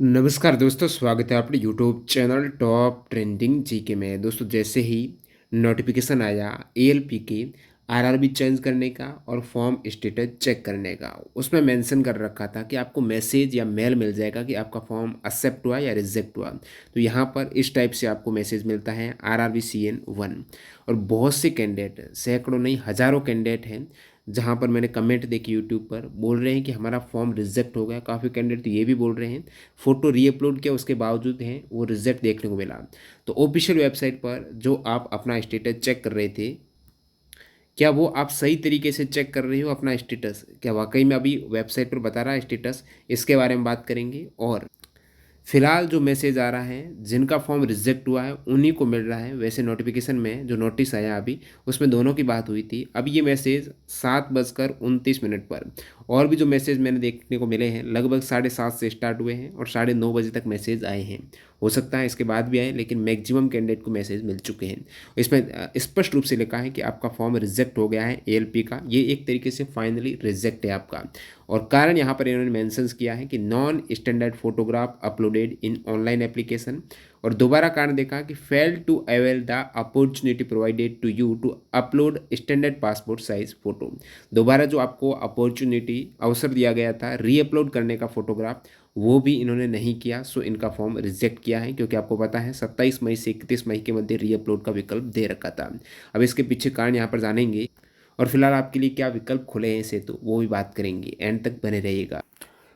नमस्कार दोस्तों, स्वागत है आपके YouTube channel top trending GK में। दोस्तों, जैसे ही नोटिफिकेशन आया एएलपी के आरआरबी चेंज करने का और फॉर्म स्टेटस चेक करने का, उसमें मेंशन कर रखा था कि आपको मैसेज या मेल मिल जाएगा कि आपका फॉर्म एक्सेप्ट हुआ या रिजेक्ट हुआ। तो यहाँ पर इस टाइप से आपको मैसेज मिलता है आरआरबी CN1। और बहुत से कैंडिडेट, सैकड़ों नहीं हज़ारों कैंडिडेट हैं जहाँ पर मैंने कमेंट देखी यूट्यूब पर, बोल रहे हैं कि हमारा फॉर्म रिजेक्ट हो गया। काफ़ी कैंडिडेट तो ये भी बोल रहे हैं फ़ोटो रीअपलोड किया उसके बावजूद हैं वो रिजेक्ट देखने को मिला। तो ऑफिशियल वेबसाइट पर जो आप अपना स्टेटस चेक कर रहे थे, क्या वो आप सही तरीके से चेक कर रहे हो अपना स्टेटस? क्या वाकई में अभी वेबसाइट पर बता रहा है स्टेटस? इसके बारे में बात करेंगे। और फिलहाल जो मैसेज आ रहा है, जिनका फॉर्म रिजेक्ट हुआ है उन्हीं को मिल रहा है। वैसे नोटिफिकेशन में जो नोटिस आया अभी, उसमें दोनों की बात हुई थी। अब ये मैसेज 7:29 पर, और भी जो मैसेज मैंने देखने को मिले हैं लगभग 7:30 से स्टार्ट हुए हैं और 9:30 तक मैसेज आए हैं। हो सकता है इसके बाद भी आए, लेकिन मैक्सिमम कैंडिडेट को मैसेज मिल चुके हैं। इसमें स्पष्ट रूप से लिखा है कि आपका फॉर्म रिजेक्ट हो गया है एएलपी का। ये एक तरीके से फाइनली रिजेक्ट है आपका। और कारण यहाँ पर इन्होंने मेंशंस किया है कि non standard photograph uploaded in online application. और दोबारा कारण देखा कि fail to avail the opportunity provided to you to upload standard passport size photo. दोबारा जो आपको अपॉर्चुनिटी अवसर दिया गया था रीअपलोड करने का फोटोग्राफ, वो भी इन्होंने नहीं किया। सो इनका फॉर्म रिजेक्ट किया है, क्योंकि आपको पता है 27 मई से 31 मई के मध्य रीअपलोड का विकल्प दे रखा था। अब इसके पीछे कारण यहाँ पर जानेंगे, और फिलहाल आपके लिए क्या विकल्प खुले हैं सेतु, वो भी बात करेंगे। एंड तक बने रहिएगा।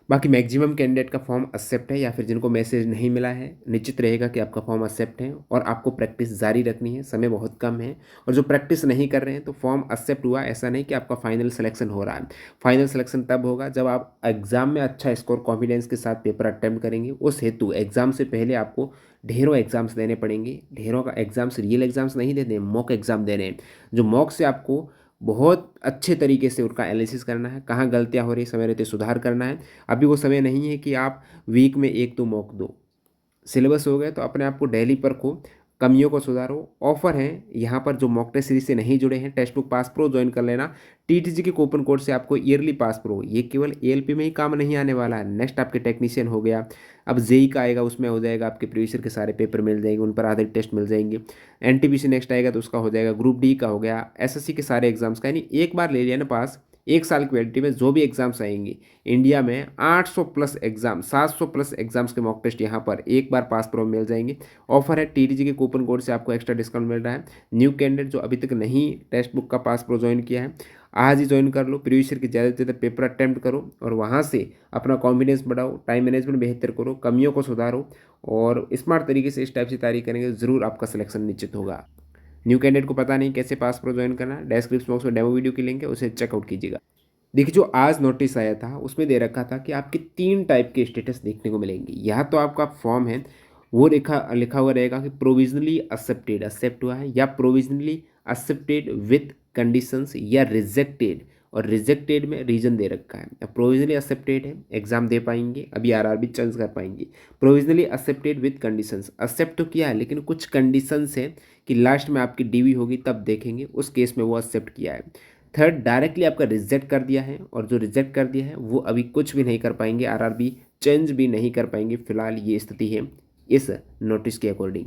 बाकी मैक्सिमम कैंडिडेट का फॉर्म एक्सेप्ट है, या फिर जिनको मैसेज नहीं मिला है, निश्चित रहेगा कि आपका फॉर्म एक्सेप्ट है और आपको प्रैक्टिस जारी रखनी है। समय बहुत कम है, और जो प्रैक्टिस नहीं कर रहे हैं तो फॉर्म एक्सेप्ट हुआ ऐसा नहीं कि आपका फाइनल सिलेक्शन हो रहा है। फाइनल सिलेक्शन तब होगा जब आप एग्जाम में अच्छा स्कोर कॉन्फिडेंस के साथ पेपर अटेम्प्ट करेंगे। उस हेतु एग्जाम से पहले आपको ढेरों एग्जाम्स देने पड़ेंगे। ढेरों का एग्जाम्स, रियल एग्जाम्स नहीं देने, मॉक एग्जाम देने हैं। जो मॉक से आपको बहुत अच्छे तरीके से उनका एनालिसिस करना है, कहाँ गलतियाँ हो रही, समय रहते सुधार करना है। अभी वो समय नहीं है कि आप वीक में 1-2 मॉक दो। सिलेबस हो गए तो अपने आप को डेली परखो, कमियों को सुधारो। ऑफर है यहाँ पर, जो मॉक टेस्ट सीरीज से नहीं जुड़े हैं, text book pass pro join कर लेना। टीटीजी के कूपन कोड से आपको ईयरली पास प्रो, ये केवल एएलपी में ही काम नहीं आने वाला है। नेक्स्ट आपके टेक्नीशियन हो गया, अब जेई का आएगा, उसमें हो जाएगा आपके प्रीवियस ईयर के सारे पेपर मिल जाएंगे, उन पर आधे टेस्ट मिल जाएंगे। एनटीपीसी नेक्स्ट आएगा तो उसका हो जाएगा। ग्रुप डी का हो गया, एसएससी के सारे एग्जाम्स का, यानी एक बार ले लिया ना पास, एक साल की वैलिडिटी में जो भी एग्जाम्स आएंगे इंडिया में, 800 प्लस एग्जाम, 700 प्लस एग्जाम्स के मॉक टेस्ट यहाँ पर एक बार पास प्रो मिल जाएंगे। ऑफर है, टीटीजी के कूपन कोड से आपको एक्स्ट्रा डिस्काउंट मिल रहा है। न्यू कैंडिडेट जो अभी तक नहीं टेक्स्ट बुक का पास प्रो ज्वाइन किया है, आज ही ज्वाइन कर लो। प्रीवियस ईयर के ज़्यादा से ज़्यादा पेपर अटैम्प्ट करो और वहाँ से अपना कॉन्फिडेंस बढ़ाओ, टाइम मैनेजमेंट बेहतर करो, कमियों को सुधारो, और स्मार्ट तरीके से इस टाइप से तैयारी करेंगे, ज़रूर आपका सिलेक्शन निश्चित होगा। न्यू कैंडिडेट को पता नहीं कैसे पास प्रो ज्वाइन करना, डिस्क्रिप्शन बॉक्स में डेमो वीडियो की लिंक है, उसे चेकआउट कीजिएगा। देखिए, जो आज नोटिस आया था उसमें दे रखा था कि आपके 3 टाइप के स्टेटस देखने को मिलेंगे। या तो आपका फॉर्म है वो लिखा लिखा हुआ रहेगा कि प्रोविजनली एक्सेप्टेड, एक्सेप्ट हुआ है, या प्रोविजनली एक्सेप्टेड विथ कंडीशंस, या रिजेक्टेड। और रिजेक्टेड में रीजन दे रखा है। अब प्रोविजनली एक्सेप्टेड है, एग्जाम दे पाएंगे, अभी आरआरबी चेंज कर पाएंगे। Provisionally accepted with conditions, accept तो किया है लेकिन कुछ कंडीशंस है कि लास्ट में आपकी डीवी होगी तब देखेंगे, उस केस में वो एक्सेप्ट किया है। थर्ड, डायरेक्टली आपका रिजेक्ट कर दिया है, और जो रिजेक्ट कर दिया है वो अभी कुछ भी नहीं कर पाएंगे, आरआरबी चेंज भी नहीं कर पाएंगे। फिलहाल ये स्थिति है इस नोटिस के अकॉर्डिंग।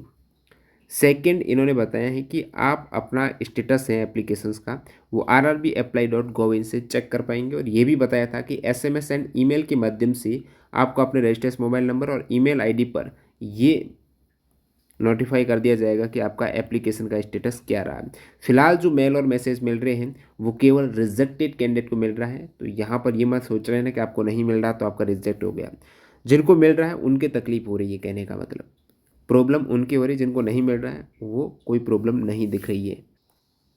सेकंड, इन्होंने बताया है कि आप अपना स्टेटस है एप्लीकेशंस का, वो rrbapply.gov से चेक कर पाएंगे। और ये भी बताया था कि एसएमएस एंड ईमेल के माध्यम से आपको अपने रजिस्टर्ड मोबाइल नंबर और ईमेल आईडी पर ये नोटिफाई कर दिया जाएगा कि आपका एप्लीकेशन का स्टेटस क्या रहा है। फिलहाल जो मेल और मैसेज मिल रहे हैं वो केवल रिजेक्टेड कैंडिडेट को मिल रहा है। तो यहाँ पर ये मत सोच रहे हैं कि आपको नहीं मिल रहा तो आपका रिजेक्ट हो गया। जिनको मिल रहा है उनके तकलीफ हो रही है, कहने का मतलब प्रॉब्लम उनकी हो रही है। जिनको नहीं मिल रहा है वो कोई प्रॉब्लम नहीं दिख रही है।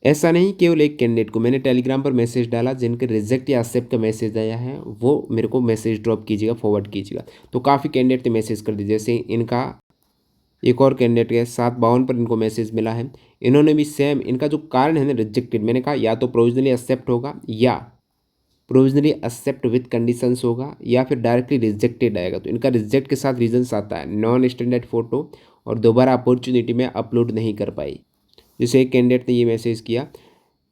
ऐसा नहीं, केवल एक कैंडिडेट को मैंने टेलीग्राम पर मैसेज डाला, जिनके रिजेक्ट या एक्सेप्ट का मैसेज आया है वो मेरे को मैसेज ड्रॉप कीजिएगा, फॉरवर्ड कीजिएगा। तो काफ़ी कैंडिडेट ने मैसेज कर दिया, जैसे इनका एक और कैंडिडेट के 7:52 पर इनको मैसेज मिला है। इन्होंने भी सेम, इनका जो कारण है ना रिजेक्टेड, मैंने कहा या तो प्रोविजनली एक्सेप्ट होगा, या प्रोविजनली एक्सेप्ट विथ कंडीशंस होगा, या फिर डायरेक्टली रिजेक्टेड आएगा। तो इनका रिजेक्ट के साथ रीजंस आता है, नॉन स्टैंडर्ड फोटो, और दोबारा अपॉर्चुनिटी में अपलोड नहीं कर पाई। जैसे एक कैंडिडेट ने ये मैसेज किया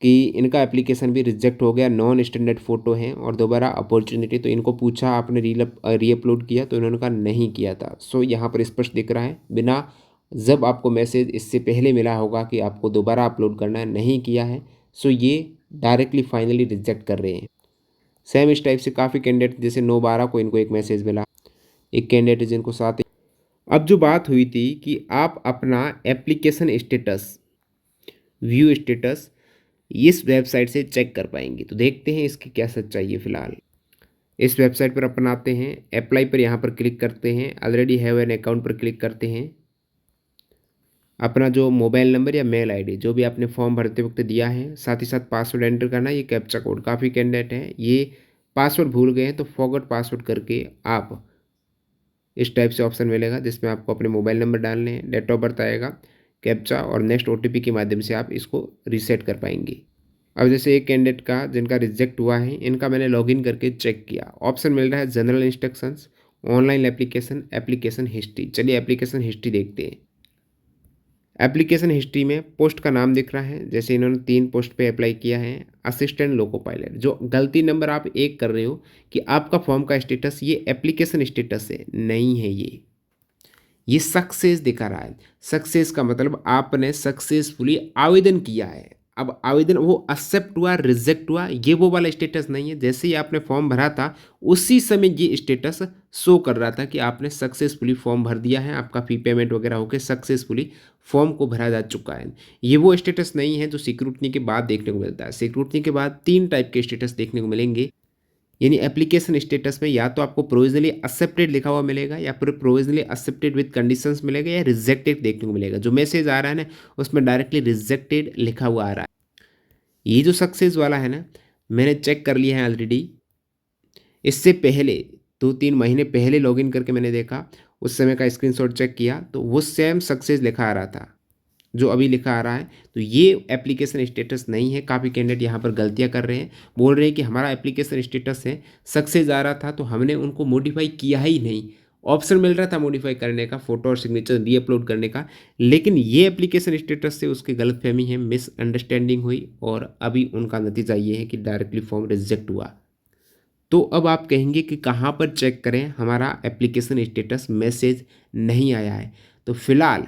कि इनका एप्लीकेशन भी रिजेक्ट हो गया, नॉन स्टैंडर्ड फ़ोटो हैं और दोबारा अपॉर्चुनिटी। तो इनको पूछा आपने रीअपलोड किया, तो इन्होंने कहा नहीं किया था। सो यहाँ पर स्पष्ट दिख रहा है, बिना जब आपको मैसेज इससे पहले मिला होगा कि आपको दोबारा अपलोड करना है, नहीं किया है, सो ये डायरेक्टली फाइनली रिजेक्ट कर रहे हैं। सेम इस टाइप से काफ़ी कैंडिडेट, जैसे 9/12 को इनको एक मैसेज मिला, एक कैंडिडेट जिनको 7। अब जो बात हुई थी कि आप अपना एप्लीकेशन स्टेटस, व्यू स्टेटस इस वेबसाइट से चेक कर पाएंगे, तो देखते हैं इसकी क्या सच्चाई है। फिलहाल इस वेबसाइट पर अपन आते हैं, अप्लाई पर यहाँ पर क्लिक करते हैं, ऑलरेडी हैव एन अकाउंट पर क्लिक करते हैं। अपना जो मोबाइल नंबर या मेल आईडी जो भी आपने फॉर्म भरते वक्त दिया है, साथ ही साथ पासवर्ड एंटर करना है। ये कैप्चा कोड, काफ़ी कैंडिडेट हैं ये पासवर्ड भूल गए हैं, तो फॉरगॉट पासवर्ड करके आप इस टाइप से ऑप्शन मिलेगा जिसमें आपको अपने मोबाइल नंबर डालने हैं, डेट ऑफ बर्थ आएगा, कैप्चा और नेक्स्ट ओटीपी के माध्यम से आप इसको रीसेट कर पाएंगे। अब जैसे एक कैंडिडेट का जिनका रिजेक्ट हुआ है, इनका मैंने लॉगिन करके चेक किया, ऑप्शन मिल रहा है general instructions, online application, application history. चलिए एप्लीकेशन हिस्ट्री देखते हैं। एप्लीकेशन हिस्ट्री में पोस्ट का नाम दिख रहा है, जैसे इन्होंने 3 पोस्ट पे अप्लाई किया है, असिस्टेंट लोको पायलट। जो गलती नंबर आप 1 कर रहे हो कि आपका फॉर्म का स्टेटस ये एप्लीकेशन स्टेटस है, नहीं है ये सक्सेस दिखा रहा है। सक्सेस का मतलब आपने सक्सेसफुली आवेदन किया है। अब आवेदन वो एक्सेप्ट हुआ, रिजेक्ट हुआ, ये वो वाला स्टेटस नहीं है। जैसे ही आपने फॉर्म भरा था उसी समय ये स्टेटस शो कर रहा था कि आपने सक्सेसफुली फॉर्म भर दिया है, आपका फी पेमेंट वगैरह होकर सक्सेसफुली फॉर्म को भरा जा चुका है। ये वो स्टेटस नहीं है जो सिक्रूटनी के बाद देखने को मिलता है। सिक्रूटनी के बाद 3 टाइप के स्टेटस देखने को मिलेंगे, यानी एप्लीकेशन स्टेटस में या तो आपको प्रोविजनली एक्सेप्टेड लिखा हुआ मिलेगा, या फिर प्रोविजनली एक्सेप्टेड विद कंडीशंस मिलेगा, या रिजेक्टेड देखने को मिलेगा। जो मैसेज आ रहा है ना, उसमें डायरेक्टली रिजेक्टेड लिखा हुआ आ रहा है। ये जो सक्सेस वाला है ना, मैंने चेक कर लिया है ऑलरेडी। इससे पहले 2-3 महीने पहले लॉगिन करके मैंने देखा, उस समय का स्क्रीनशॉट चेक किया तो वो सेम सक्सेस लिखा आ रहा था जो अभी लिखा आ रहा है। तो ये एप्लीकेशन स्टेटस नहीं है। काफ़ी कैंडिडेट यहाँ पर गलतियाँ कर रहे हैं, बोल रहे हैं कि हमारा एप्लीकेशन स्टेटस है, सक्सेस आ रहा था तो हमने उनको मॉडिफाई किया ही नहीं। ऑप्शन मिल रहा था मॉडिफाई करने का, फ़ोटो और सिग्नेचर रीअपलोड करने का, लेकिन ये एप्लीकेशन स्टेटस से उसकी गलतफहमी है, मिसअंडरस्टैंडिंग हुई और अभी उनका नतीजा ये है कि डायरेक्टली फॉर्म रिजेक्ट हुआ। तो अब आप कहेंगे कि कहाँ पर चेक करें, हमारा एप्लीकेशन स्टेटस मैसेज नहीं आया है। तो फिलहाल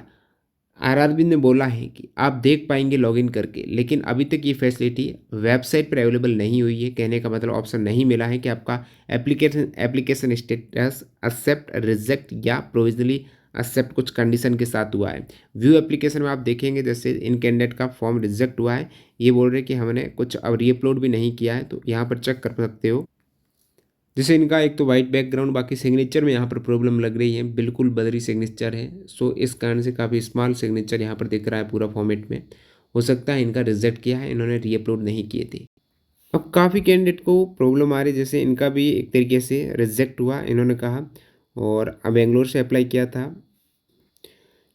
आरआरबी ने बोला है कि आप देख पाएंगे लॉगिन करके, लेकिन अभी तक ये फैसिलिटी वेबसाइट पर अवेलेबल नहीं हुई है। कहने का मतलब ऑप्शन नहीं मिला है कि आपका एप्लीकेशन स्टेटस एक्सेप्ट, रिजेक्ट या प्रोविजनली एक्सेप्ट कुछ कंडीशन के साथ हुआ है। व्यू एप्लीकेशन में आप देखेंगे जैसे इन कैंडिडेट का फॉर्म रिजेक्ट हुआ है, ये बोल रहे हैं कि हमने कुछ अब रीअपलोड भी नहीं किया है, तो यहाँ पर चेक कर सकते हो। जैसे इनका एक तो वाइट बैकग्राउंड, बाकी सिग्नेचर में यहाँ पर प्रॉब्लम लग रही है, बिल्कुल बदरी सिग्नेचर है। सो इस कारण से काफ़ी स्मॉल सिग्नेचर यहाँ पर दिख रहा है पूरा फॉर्मेट में। हो सकता है इनका रिजेक्ट किया है, इन्होंने रीअपलोड नहीं किए थे। अब काफ़ी कैंडिडेट को प्रॉब्लम आ रही है, जैसे इनका भी एक तरीके से रिजेक्ट हुआ, इन्होंने कहा, और बेंगलोर से अप्लाई किया था।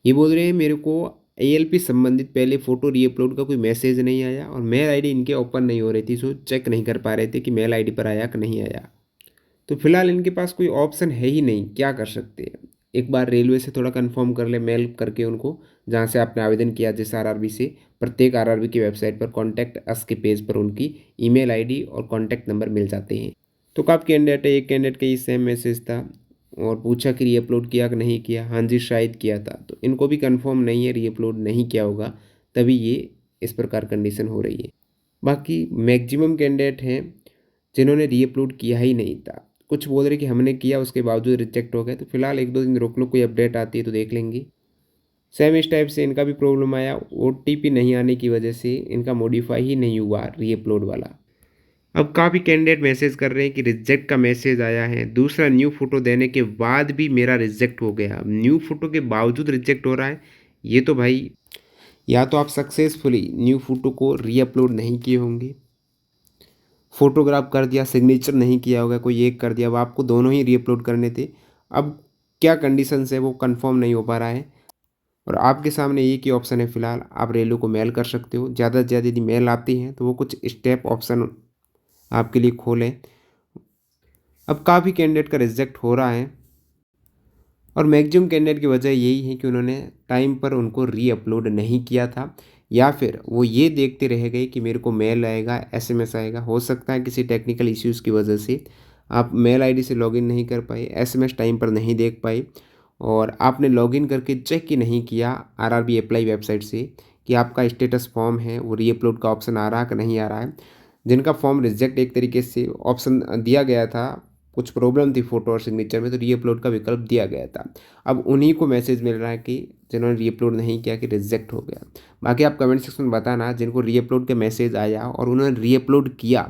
ये बोल रहे हैं मेरे को ALP संबंधित पहले फ़ोटो रीअपलोड का कोई मैसेज नहीं आया और मेल आईडी इनके ओपन नहीं हो रही थी, सो चेक नहीं कर पा रहे थे कि मेल आईडी पर आया कि नहीं आया। तो फिलहाल इनके पास कोई ऑप्शन है ही नहीं, क्या कर सकते हैं। एक बार रेलवे से थोड़ा कंफर्म कर ले, मेल करके उनको, जहाँ से आपने आवेदन किया जिस आरआरबी से, प्रत्येक आरआरबी की वेबसाइट पर कॉन्टैक्ट अस के पेज पर उनकी ईमेल आईडी और कॉन्टैक्ट नंबर मिल जाते हैं। तो कब कैंडिडेट है, एक कैंडिडेट का ये सेम मैसेज था और पूछा कि रीअपलोड किया कि नहीं किया। हाँ जी शायद किया था, तो इनको भी कंफर्म नहीं है रीअपलोड नहीं किया होगा, तभी ये इस प्रकार कंडीशन हो रही है। बाकी मैक्सिमम कैंडिडेट हैं जिन्होंने रीअपलोड किया ही नहीं था। कुछ बोल रहे कि हमने किया उसके बावजूद रिजेक्ट हो गए, तो फिलहाल 1-2 दिन रोक लो, कोई अपडेट आती है तो देख लेंगे। सेम इस टाइप से इनका भी प्रॉब्लम आया, OTP नहीं आने की वजह से इनका मॉडिफाई ही नहीं हुआ रीअपलोड वाला। अब काफ़ी कैंडिडेट मैसेज कर रहे हैं कि रिजेक्ट का मैसेज आया है, दूसरा न्यू फ़ोटो देने के बाद भी मेरा रिजेक्ट हो गया, न्यू फ़ोटो के बावजूद रिजेक्ट हो रहा है। ये तो भाई, या तो आप सक्सेसफुली न्यू फ़ोटो को रीअपलोड नहीं किए होंगे, फोटोग्राफ कर दिया, सिग्नेचर नहीं किया होगा, कोई एक कर दिया, अब आपको दोनों ही रीअपलोड करने थे। अब क्या कंडीशंस है वो कंफर्म नहीं हो पा रहा है, और आपके सामने एक ही ऑप्शन है फिलहाल, आप रेलवे को मेल कर सकते हो। ज़्यादा से ज़्यादा यदि मेल आती हैं तो वो कुछ स्टेप ऑप्शन आपके लिए खोलें। अब काफ़ी कैंडिडेट का रिजेक्ट हो रहा है, और मैक्सिमम कैंडिडेट की वजह यही है कि उन्होंने टाइम पर उनको रीअपलोड नहीं किया था, या फिर वो ये देखते रह गए कि मेरे को मेल आएगा, एसएमएस आएगा। हो सकता है किसी टेक्निकल इश्यूज़ की वजह से आप मेल आईडी से लॉगिन नहीं कर पाए, एसएमएस टाइम पर नहीं देख पाए और आपने लॉगिन करके चेक ही नहीं किया आरआरबी अप्लाई वेबसाइट से कि आपका स्टेटस फॉर्म है वो रीअपलोड का ऑप्शन आ रहा है कि नहीं आ रहा है। जिनका फॉर्म रिजेक्ट एक तरीके से ऑप्शन दिया गया था, कुछ प्रॉब्लम थी फ़ोटो और सिग्नेचर में, तो रीअपलोड का विकल्प दिया गया था। अब उन्हीं को मैसेज मिल रहा है कि जिन्होंने रीअपलोड नहीं किया कि रिजेक्ट हो गया। बाकी आप कमेंट सेक्शन में बताना जिनको रीअपलोड का मैसेज आया और उन्होंने रीअपलोड किया,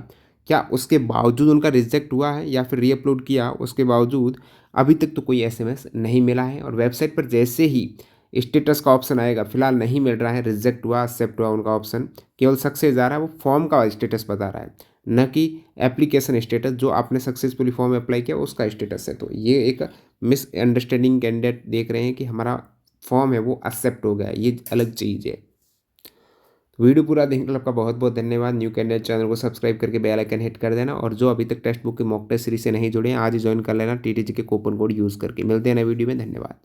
क्या उसके बावजूद उनका रिजेक्ट हुआ है या फिर रीअपलोड किया उसके बावजूद अभी तक तो कोई एसएमएस नहीं मिला है। और वेबसाइट पर जैसे ही स्टेटस का ऑप्शन आएगा, फिलहाल नहीं मिल रहा है, रिजेक्ट हुआ एक्सेप्ट हुआ उनका ऑप्शन, केवल सक्सेस आ रहा है, वो फॉर्म का स्टेटस बता रहा है, न कि एप्लीकेशन स्टेटस जो आपने सक्सेसफुली फॉर्म अप्लाई किया उसका स्टेटस है। तो ये एक मिसअंडरस्टैंडिंग कैंडिडेट देख रहे हैं कि हमारा फॉर्म है वो एक्सेप्ट हो गया है, ये अलग चीज़ है। वीडियो पूरा देखने के लिए आपका बहुत बहुत धन्यवाद। न्यू कैंडिडेट चैनल को सब्सक्राइब करके बेल आइकन हिट कर देना और जो अभी तक टेक्स्ट बुक के मॉक टेस्ट सीरीज से नहीं जुड़े हैं आज ही ज्वाइन कर लेना टीटीजी के कूपन कोड यूज़ करके। मिलते हैं नए वीडियो में, धन्यवाद।